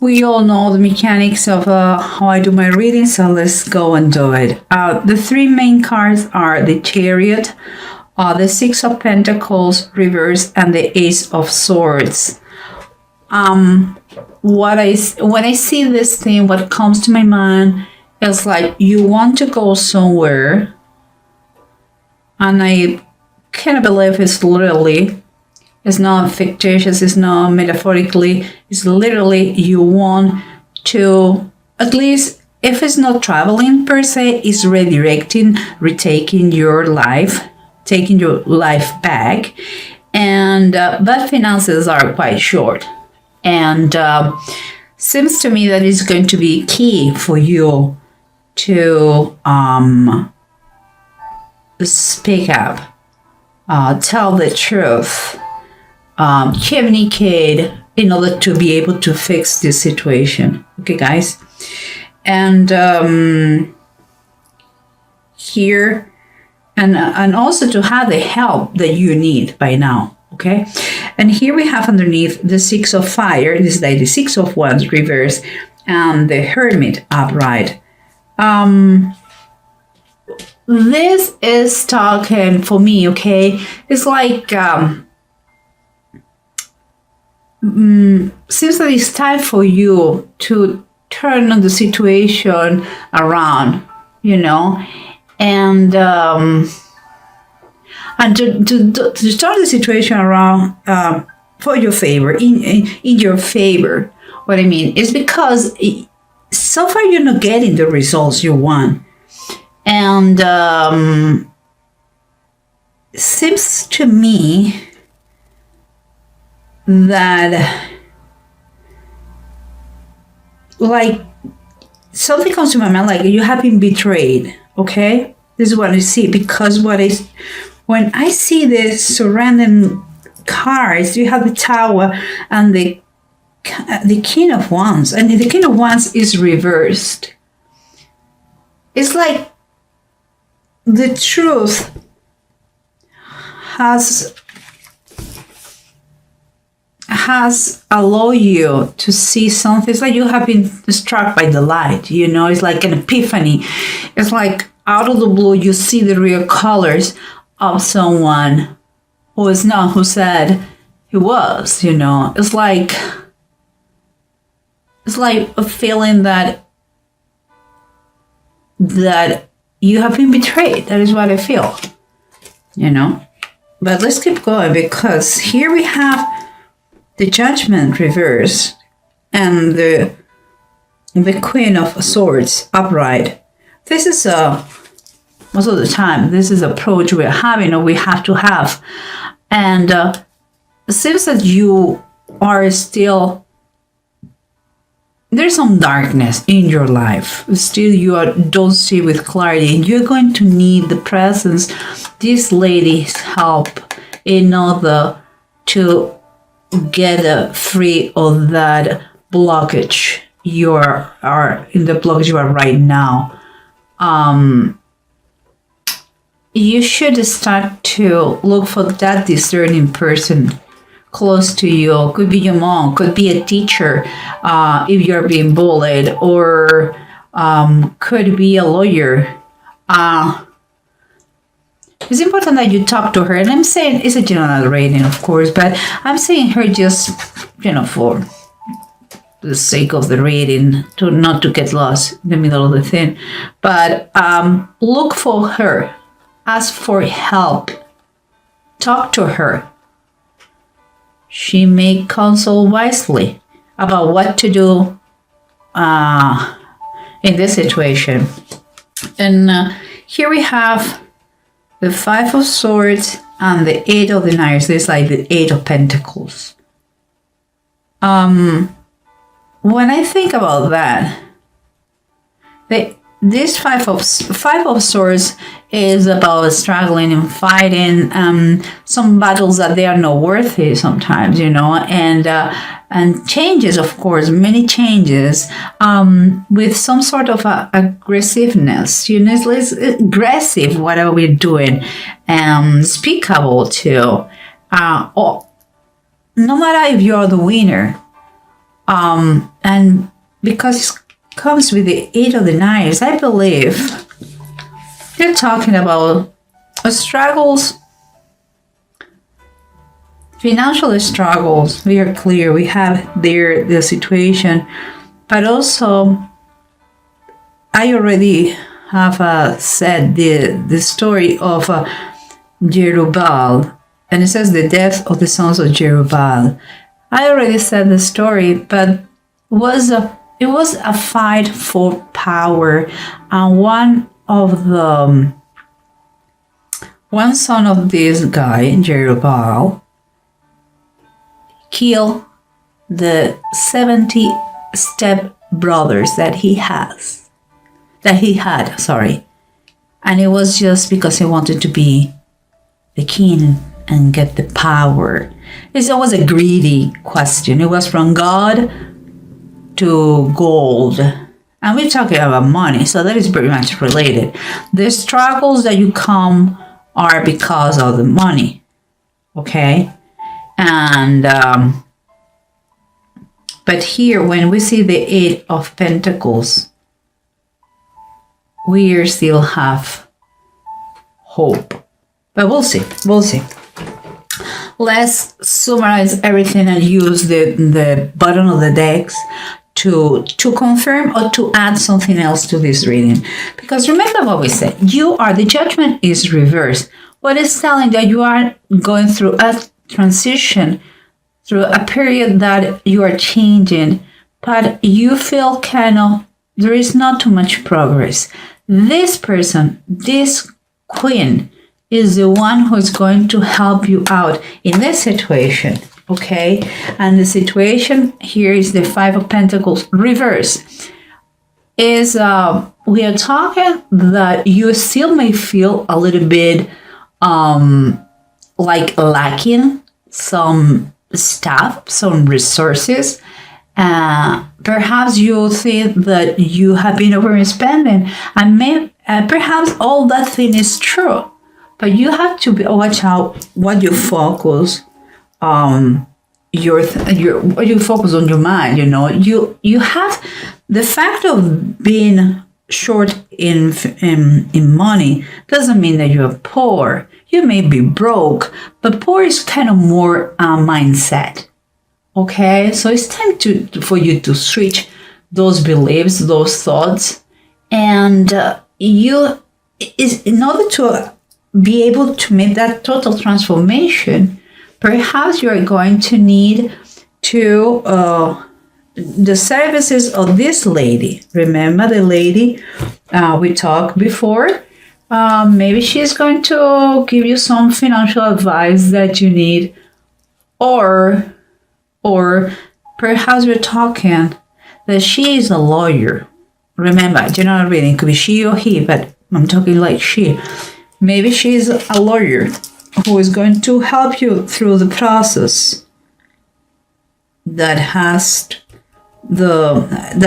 We all know the mechanics of how I do my reading, so let's go and do it. The three main cards are the Chariot, the Six of Pentacles reverse, and the Ace of Swords. When I see this thing, what comes to my mind is like you want to go somewhere, and I can't believe it's literally. It's not fictitious, it's not metaphorically, it's literally you want to, at least if it's not traveling per se, it's redirecting, retaking your life, taking your life back. And but finances are quite short. And seems to me that it's going to be key for you to speak up, tell the truth. Communicate in order to be able to fix this situation. Okay, guys? And here, and also to have the help that you need by now. Okay? And here we have underneath the Six of Fire. This is like the Six of Wands reverse and the Hermit upright. This is talking for me, okay? It's like... seems that it's time for you to turn the situation around, you know, and to turn the situation around for your favor, in your favor. What I mean is because so far you're not getting the results you want, and seems to me that like something comes to my mind, like you have been betrayed. Okay, this is what I see, because when I see the surrounding cards, you have the Tower and the King of Wands, and the King of Wands is reversed. It's like the truth has allowed you to see something. It's like you have been struck by the light, you know, it's like an epiphany. It's like out of the blue, you see the real colors of someone who is not who said he was, you know. It's like a feeling that you have been betrayed. That is what I feel, you know. But let's keep going, because here we have the Judgment reverse and the Queen of Swords upright. This is most of the time, this is approach we're having, or we have to have. And it seems that you are still, there's some darkness in your life. Still don't see with clarity. You're going to need the presence, this lady's help in order to get free of that blockage you are in the blockage you are right now. You should start to look for that discerning person close to you. Could be your mom, could be a teacher if you're being bullied, or could be a lawyer. It's important that you talk to her, and I'm saying it's a general rating, of course, but I'm saying her just, you know, for the sake of the reading, to not to get lost in the middle of the thing. But look for her, ask for help, talk to her. She may counsel wisely about what to do in this situation. And here we have the Five of Swords and the Eight of the Knives. This is like the Eight of Pentacles. When I think about that, this Five of Swords is about struggling and fighting some battles that they are not worthy sometimes, you know, and changes, of course, many changes with some sort of aggressiveness, you know, it's aggressive whatever we're doing, speakable too. Or no matter if you're the winner, And because it comes with the Eight of the Knives, I believe you're talking about struggles, financial struggles. We are clear. We have there the situation, but also I already have said the story of Jerubbaal, and it says the death of the sons of Jerubbaal. I already said the story, but it was a fight for power, and one son of this guy, Jerubbaal, killed the 70 step brothers that he had, and it was just because he wanted to be the king and get the power. It was a greedy question. It was from God to gold. And we're talking about money, so that is pretty much related. The struggles that you come are because of the money, okay? And but here, when we see the Eight of Pentacles, we still have hope. But we'll see. Let's summarize everything and use the bottom of the decks to confirm or to add something else to this reading. Because remember what we said, the judgment is reversed. What is telling that you are going through a transition, through a period that you are changing, but you feel there is not too much progress. This person, this queen, is the one who is going to help you out in this situation, okay? And the situation here is the Five of Pentacles reverse. We are talking that you still may feel a little bit like lacking some stuff, some resources. Perhaps you think that you have been overspending, and perhaps all that thing is true. But you have to watch out what you focus what you focus on your mind. You have the fact of being short in money doesn't mean that you're poor. You may be broke, but poor is kind of more mindset. Okay, so it's time for you to switch those beliefs, those thoughts, and in order to be able to make that total transformation, perhaps you are going to need to the services of this lady. Remember the lady we talked before? Maybe she's going to give you some financial advice that you need, or perhaps we're talking that she is a lawyer. Remember, general reading could be she or he, but I'm talking like she. Maybe she's a lawyer who is going to help you through the process that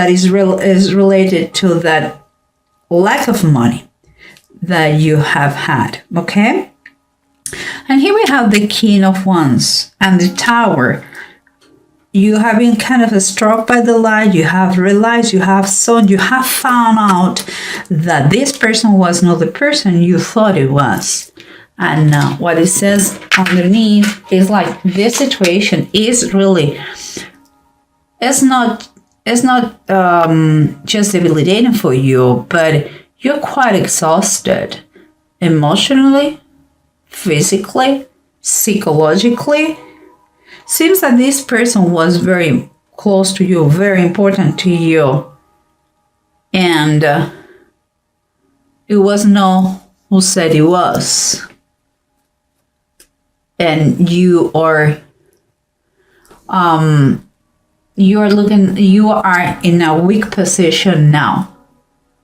is related to that lack of money that you have had, okay? And here we have the King of Wands and the Tower. You have been kind of struck by the light. You have realized, you have found out that this person was not the person you thought it was. And what it says underneath is like, this situation is really, it's not just debilitating for you, but you're quite exhausted emotionally, physically, psychologically. Seems that this person was very close to you, very important to you, and it was not who said it was. And you are in a weak position now.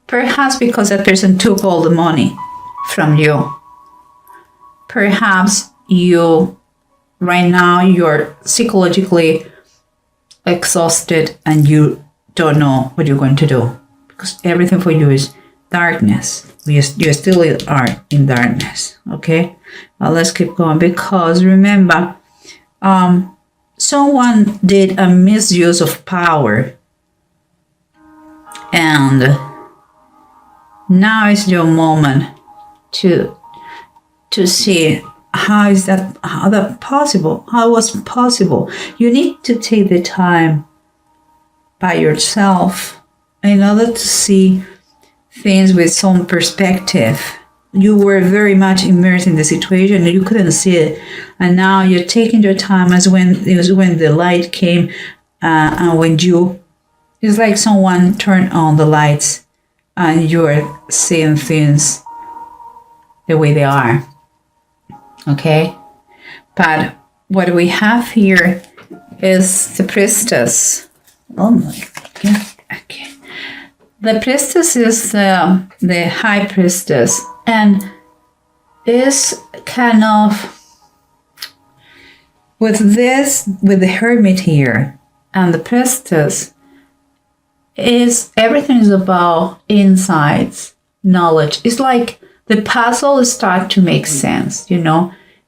Perhaps because that person took all the money from you. Perhaps right now you're psychologically exhausted and you don't know what you're going to do, because everything for you is darkness. You still are in darkness, okay? Let's keep going, because remember, someone did a misuse of power, and now is your moment to see how that possible, how was possible. You need to take the time by yourself in order to see things with some perspective. You were very much immersed in the situation and you couldn't see it, and now you're taking your time as when the light came, and when it's like someone turned on the lights and you're seeing things the way they are. Okay, but what we have here is the priestess. Oh my God. Okay, the priestess is the high priestess, and is kind of with the hermit here and the priestess. Everything is about insights, knowledge. It's like the puzzle start to make sense,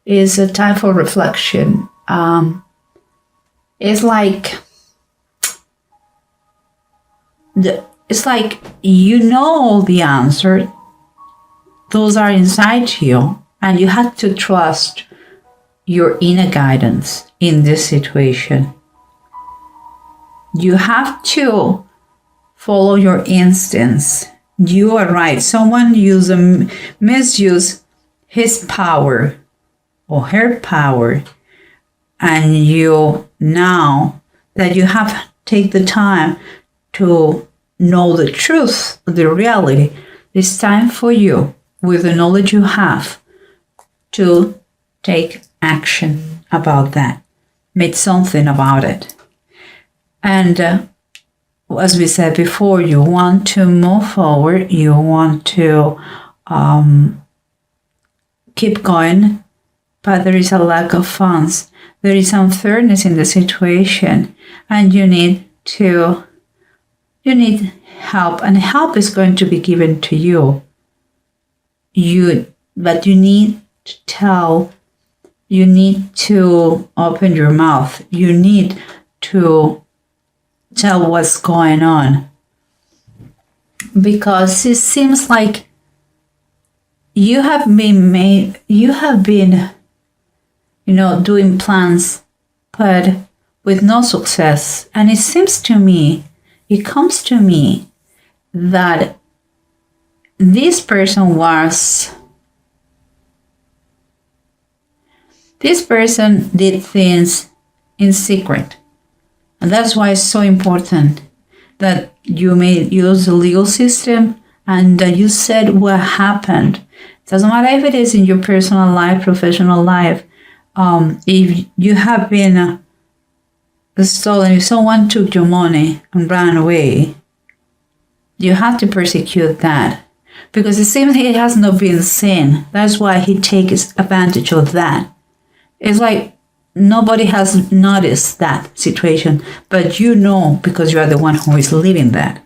It's a time for reflection. It's like all the answer. Those are inside you, and you have to trust your inner guidance in this situation. You have to follow your instincts. You are right. Someone misuse his power or her power, and now that you have take the time to know the truth, the reality, it's time for you, with the knowledge you have, to take action about that. Make something about it. And as we said before, you want to move forward, you want to keep going, but there is a lack of funds. There is unfairness in the situation, and you need help, and help is going to be given to you. But you need to tell, you need to open your mouth, you need to tell what's going on, because it seems like you have been doing plans, but with no success. And it comes to me that this person did things in secret. And that's why it's so important that you may use the legal system and that you said what happened. It doesn't matter if it is in your personal life, professional life. If you have been stolen, if someone took your money and ran away, you have to persecute that, because it seems he has not been seen. That's why he takes advantage of that. It's like nobody has noticed that situation, but because you are the one who is living that.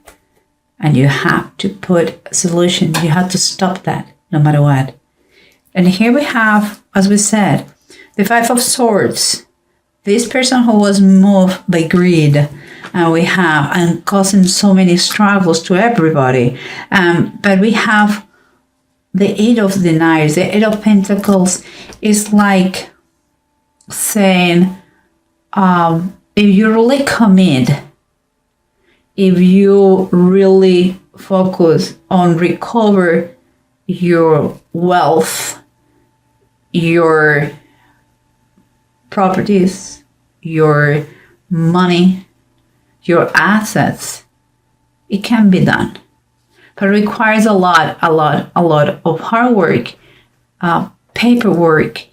And you have to put a solution. You have to stop that no matter what. And here we have, as we said, the Five of Swords. This person who was moved by greed, and causing so many struggles to everybody. But we have the Eight of Deniers. The Eight of Pentacles is like saying, if you really commit, if you really focus on recover your wealth, your properties, your money, your assets, it can be done. But it requires a lot of hard work, paperwork,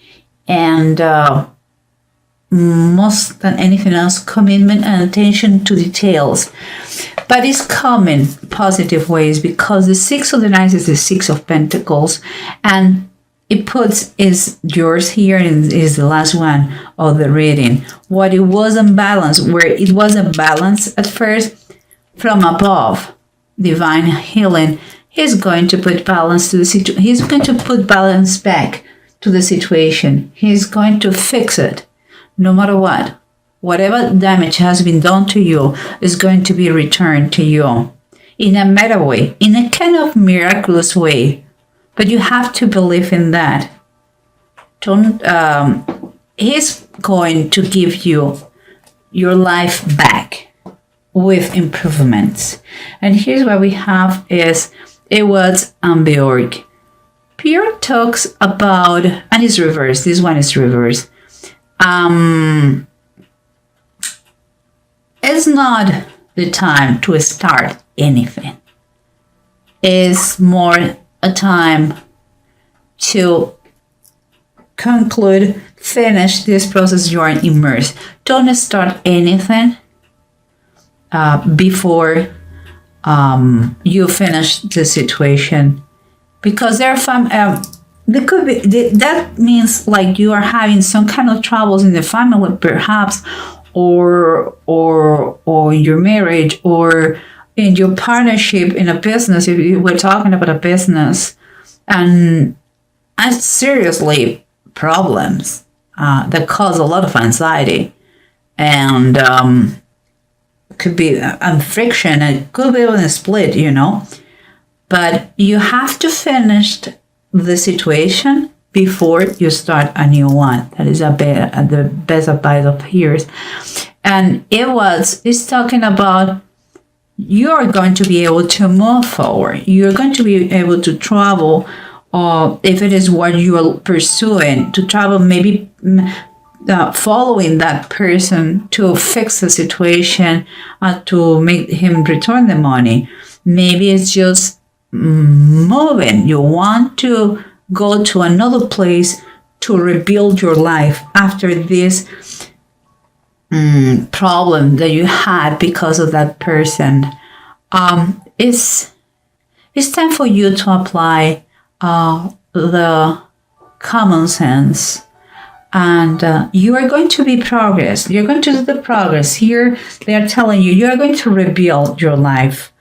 and most than anything else, commitment and attention to details. But it's coming positive ways, because the Six of the Knights is the Six of Pentacles, and is yours here, and is the last one of the reading. What it wasn't balanced, where it wasn't balanced at first, from above, divine healing, he's going to put balance to the situation. He's going to put balance back to the situation. He's going to fix it, no matter what. Whatever damage has been done to you is going to be returned to you in a meta way, in a kind of miraculous way. But you have to believe in that. He's going to give you your life back with improvements. And here's what we have is it was Bjork. Bjork talks about, and it's reversed. This one is reversed. It's not the time to start anything. It's more a time to conclude, finish this process you are immersed. Don't start anything before you finish the situation, because there could be that means like you are having some kind of troubles in the family, perhaps, or in your marriage, or in your partnership, in a business. If we're talking about a business, and seriously problems that cause a lot of anxiety, and could be friction, it could be a split, but you have to finish the situation before you start a new one. That is the best advice of yours. And it's talking about you're going to be able to move forward. You're going to be able to travel, or if it is what you are pursuing, to travel, maybe following that person to fix the situation, to make him return the money. Maybe it's just moving. You want to go to another place to rebuild your life after this problem that you had because of that person. It's time for you to apply the common sense, and you are going to be progress. You're going to do the progress. Here they are telling you are going to rebuild your life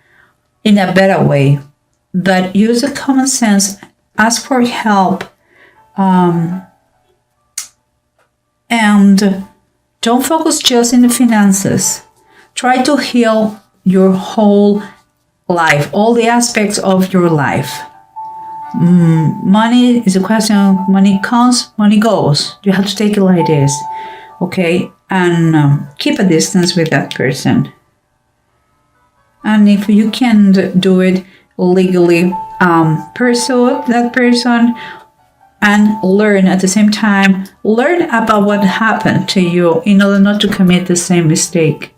in a better way. But use the common sense, ask for help, and don't focus just in the finances. Try to heal your whole life, all the aspects of your life. Money is a question of money comes, money goes. You have to take it like this, okay? And keep a distance with that person. And if you can't do it legally, pursue that person and learn at the same time. Learn about what happened to you in order not to commit the same mistake.